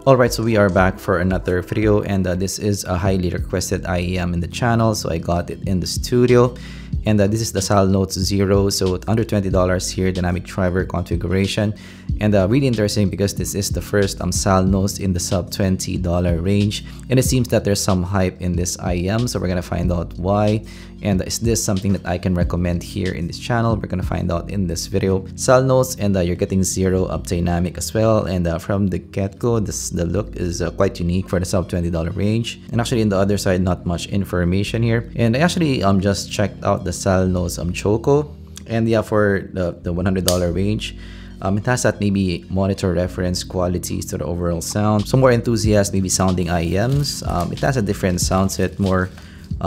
Alright, so we are back for another video, and this is a highly requested IEM in the channel, so I got it in the studio. And this is the Salnotes 0, so under $20 here, dynamic driver configuration. And really interesting because this is the first Salnotes in the sub $20 range, and it seems that there's some hype in this IEM, so we're gonna find out why. And is this something that I can recommend here in this channel? We're gonna find out in this video. Salnotes, and you're getting 0 up dynamic as well. And from the get-go, the look is quite unique for the sub $20 range. And actually, in the other side, not much information here. And I actually just checked out the Salnotes Choco, and yeah, for the $100 range. It has that maybe monitor reference qualities to the overall sound. So more enthusiast maybe sounding IEMs. It has a different sound set, more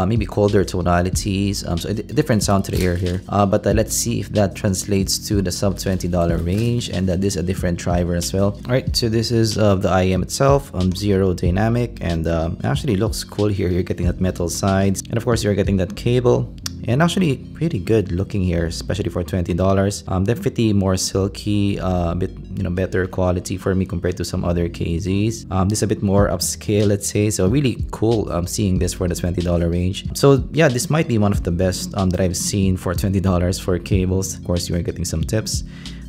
maybe colder tonalities, so a different sound to the ear here. But let's see if that translates to the sub $20 range, and this is a different driver as well. Alright, so this is the IEM itself, 0 dynamic, and actually looks cool here. You're getting that metal sides, and of course you're getting that cable. And actually pretty good looking here, especially for $20. Definitely more silky, a bit better quality for me compared to some other KZs. This is a bit more upscale, let's say, so really cool seeing this for the $20 range. So yeah, this might be one of the best that I've seen for $20 for cables. Of course, you are getting some tips,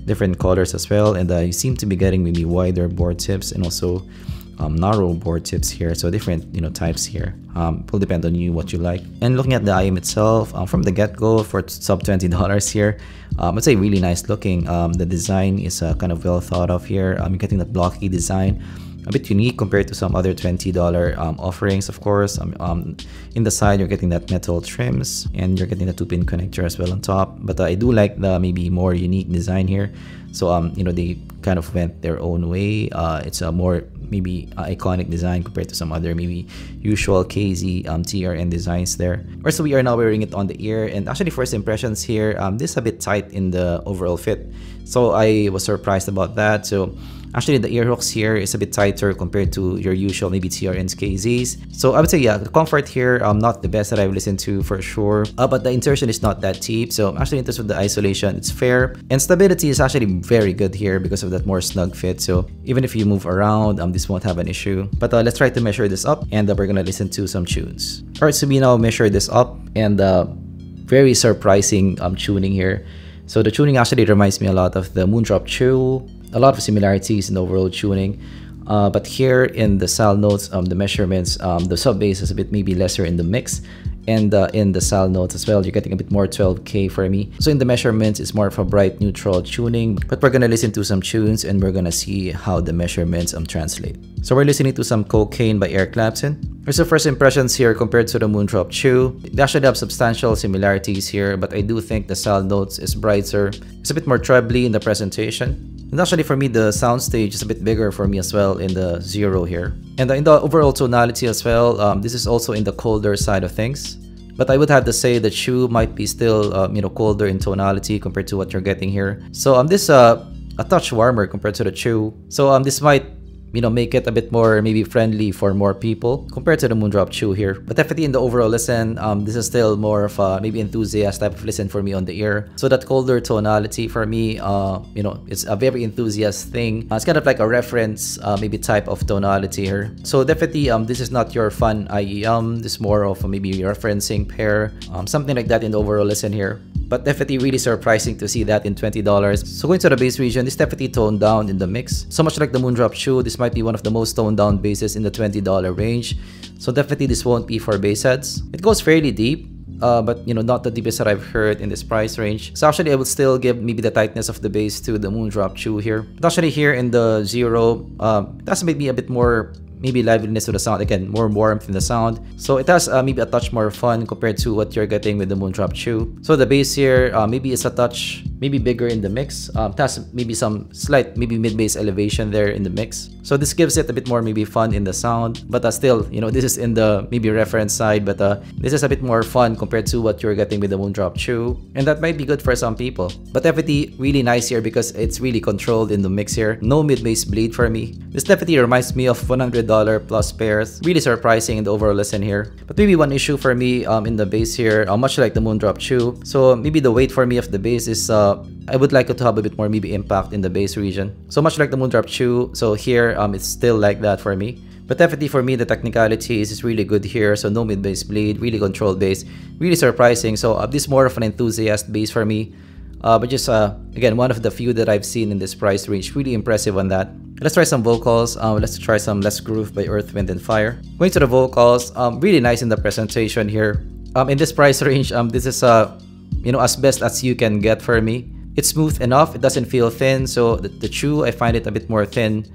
different colors as well, and you seem to be getting maybe wider board tips and also narrow board tips here, so different types here. Will depend on you what you like. And looking at the IEM itself, from the get-go for sub $20 here, I'd say really nice looking. The design is kind of well thought of here. You're getting that blocky design, a bit unique compared to some other $20 offerings, of course. In the side, you're getting that metal trims, and you're getting the 2-pin connector as well on top. But I do like the maybe more unique design here. So they kind of went their own way. It's a more maybe iconic design compared to some other maybe usual KZ TRN designs there. Alright, so we are now wearing it on the ear, and actually first impressions here, this is a bit tight in the overall fit, so I was surprised about that. So actually the ear hooks here is a bit tighter compared to your usual maybe TRNs KZs. So I would say yeah, the comfort here not the best that I've listened to for sure, but the insertion is not that deep. So actually in terms of the isolation, it's fair, and stability is actually very good here because of that more snug fit. So even if you move around, this won't have an issue. But let's try to measure this up, and we're gonna listen to some tunes. Alright, so we now measure this up, and very surprising tuning here. So the tuning actually reminds me a lot of the Moondrop Chew, a lot of similarities in the overall tuning. But here in the Salnotes, the measurements, the sub bass is a bit maybe lesser in the mix, and in the Salnotes as well, you're getting a bit more 12K for me. So in the measurements, it's more of a bright neutral tuning, but we're gonna listen to some tunes and we're gonna see how the measurements translate. So we're listening to some Cocaine by Eric Clapton. Here's the first impressions here compared to the Moondrop Chew. They actually have substantial similarities here, but I do think the Salnotes is brighter. It's a bit more trebly in the presentation. And actually for me, the soundstage is a bit bigger for me as well in the 0 here. And in the overall tonality as well, this is also in the colder side of things. But I would have to say the Chew might be still colder in tonality compared to what you're getting here. So this a touch warmer compared to the Chew. So this might make it a bit more maybe friendly for more people compared to the Moondrop Chew here. But definitely in the overall listen, this is still more of a maybe enthusiast type of listen for me on the ear. So that colder tonality for me, it's a very enthusiast thing. It's kind of like a reference maybe type of tonality here. So definitely this is not your fun IEM. This is more of a maybe referencing pair, something like that in the overall listen here. But definitely really surprising to see that in $20. So going to the bass region, this definitely toned down in the mix. So much like the Moondrop Chew, this might be one of the most toned down basses in the $20 range. So definitely this won't be for bass heads. It goes fairly deep, but not the deepest that I've heard in this price range. So actually I would still give maybe the tightness of the bass to the Moondrop Chew here. But actually here in the 0, that's maybe a bit more maybe liveliness to the sound, again more warmth in the sound, so it has maybe a touch more fun compared to what you're getting with the Moondrop Chew. So the bass here maybe it's a touch maybe bigger in the mix. It has maybe some slight maybe mid-bass elevation there in the mix, so this gives it a bit more maybe fun in the sound. But still this is in the maybe reference side, but this is a bit more fun compared to what you're getting with the Moondrop Chew, and that might be good for some people. But definitely really nice here because it's really controlled in the mix here. No mid-bass bleed for me. This definitely reminds me of $100 plus pairs. Really surprising in the overall listen here. But maybe one issue for me in the bass here, much like the Moondrop Chew, so maybe the weight for me of the bass is I would like it to have a bit more maybe impact in the bass region. So much like the Moondrop Chew, so here it's still like that for me. But definitely for me, the technicality is really good here. So no mid-bass bleed, really controlled bass, really surprising. So this is more of an enthusiast bass for me. But just again, one of the few that I've seen in this price range. Really impressive on that. Let's try some vocals. Let's try some Less Groove by Earth, Wind, and Fire. Going to the vocals, really nice in the presentation here. In this price range, this is as best as you can get for me. It's smooth enough. It doesn't feel thin. So the chew, I find it a bit more thin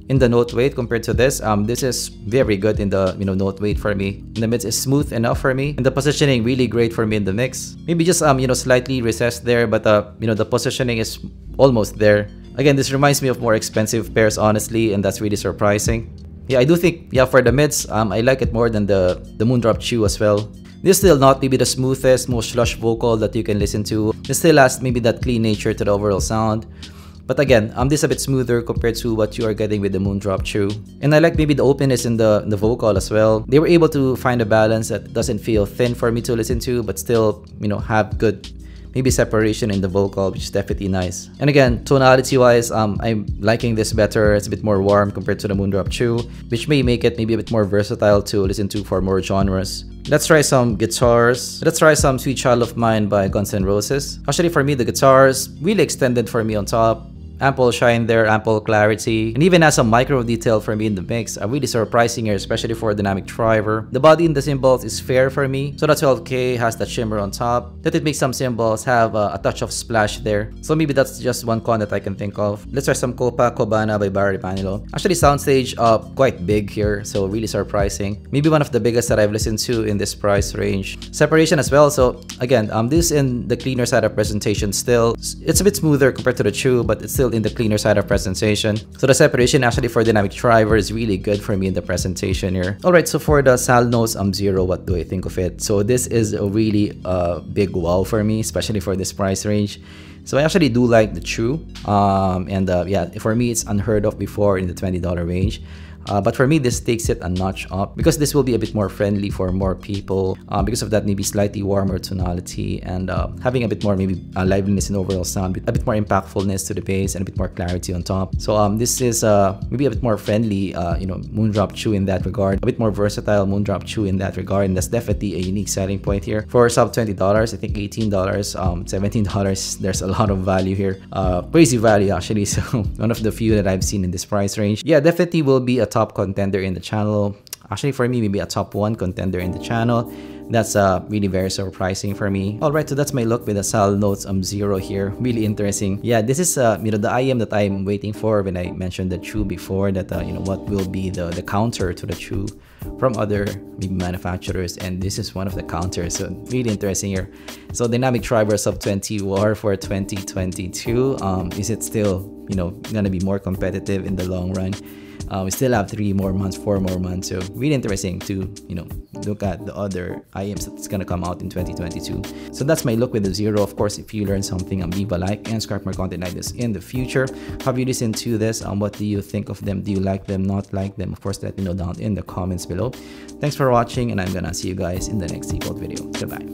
in the note weight compared to this. This is very good in the note weight for me. In the mids is smooth enough for me, and the positioning really great for me in the mix. Maybe just slightly recessed there, but the positioning is almost there. Again, this reminds me of more expensive pairs, honestly, and that's really surprising. Yeah, I do think for the mids, I like it more than the Moondrop Chew as well. This is still not maybe the smoothest, most lush vocal that you can listen to. It still has maybe that clean nature to the overall sound. But again, this is a bit smoother compared to what you are getting with the Moondrop Chew. And I like maybe the openness in the vocal as well. They were able to find a balance that doesn't feel thin for me to listen to, but still, have good maybe separation in the vocal, which is definitely nice. And again, tonality wise, I'm liking this better. It's a bit more warm compared to the Moondrop Chew, which may make it maybe a bit more versatile to listen to for more genres. Let's try some guitars. Let's try some Sweet Child of Mine by Guns N' Roses. Actually, for me, the guitars really extended for me on top. Ample shine there, ample clarity, and even has some micro detail for me in the mix. Really surprising here, especially for a dynamic driver. The body in the cymbals is fair for me. So the 12K has that shimmer on top. That it makes some cymbals have a touch of splash there. So maybe that's just one con that I can think of. Let's try some Copacabana by Barry Manilow. Actually, soundstage quite big here, so really surprising. Maybe one of the biggest that I've listened to in this price range. Separation as well. So again, this in the cleaner side of presentation still. It's a bit smoother compared to the Chew, but it's still in the cleaner side of presentation. So the separation actually for dynamic driver is really good for me in the presentation here. Alright, so for the Salnotes Zero, what do I think of it? So this is a really big wow for me, especially for this price range. So I actually do like the Chew, yeah, for me it's unheard of before in the $20 range. But for me, this takes it a notch up because this will be a bit more friendly for more people because of that maybe slightly warmer tonality and having a bit more maybe liveliness in overall sound, a bit more impactfulness to the bass and a bit more clarity on top. So this is maybe a bit more friendly, Moondrop Chew in that regard, a bit more versatile Moondrop Chew in that regard, and that's definitely a unique selling point here. For sub $20, I think $18, $17, there's a lot of value here, crazy value actually. So one of the few that I've seen in this price range. Yeah, definitely will be a top contender in the channel. Actually, for me, maybe a top 1 contender in the channel. That's really very surprising for me. Alright, so that's my look with the Salnotes Zero here. Really interesting. Yeah, this is the IM that I'm waiting for when I mentioned the Chew before, that what will be the counter to the Chew from other maybe manufacturers, and this is one of the counters. So really interesting here. So dynamic driver sub 20 war for 2022. Is it still gonna be more competitive in the long run? We still have 4 more months, so really interesting to look at the other IMs that's gonna come out in 2022. So that's my look with the Zero. Of course, if you learned something, leave a like and subscribe for more content like this in the future. Have you listened to this? What do you think of them? Do you like them, not like them? Of course, let me know down in the comments below. Thanks for watching, and I'm gonna see you guys in the next zpolt video. Goodbye.